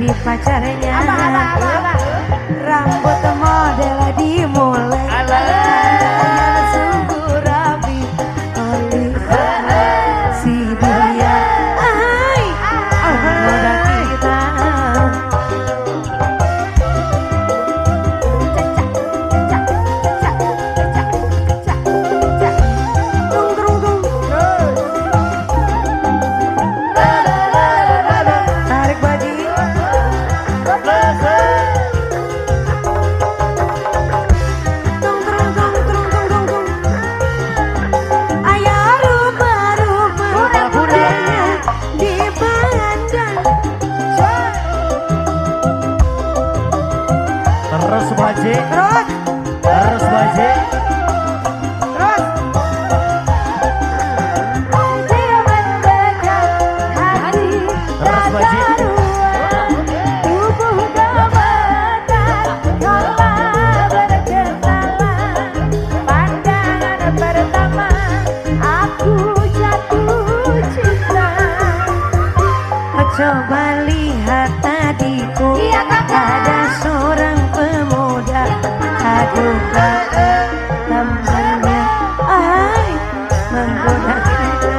jadi pacarnya. Apa? Rambut model dimulai. Yang sungguh rapi oleh si dia. Hai, menggoda kita. Tarik baji. Terus baje, Terus terus baje. Terus baje. coba lihat tadiku, ada seorang pemuda, aduh tampaknya ai menggoda kita.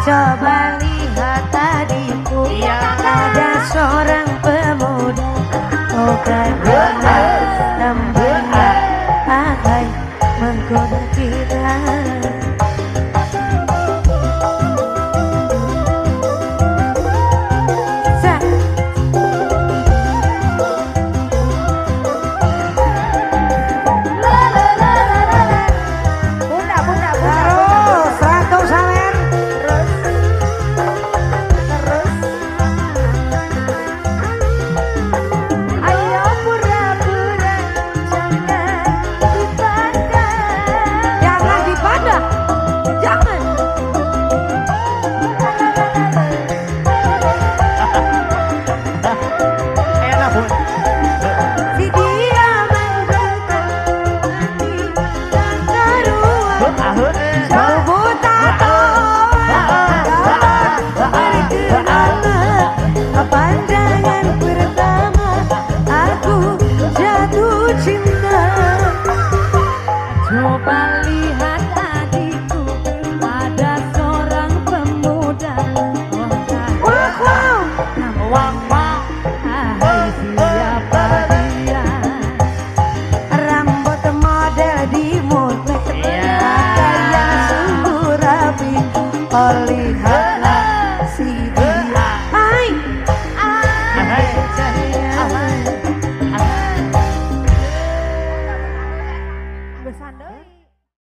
Coba lihat tadiku, ada seorang pemuda, oh karena tambahnya akan menggoda kita.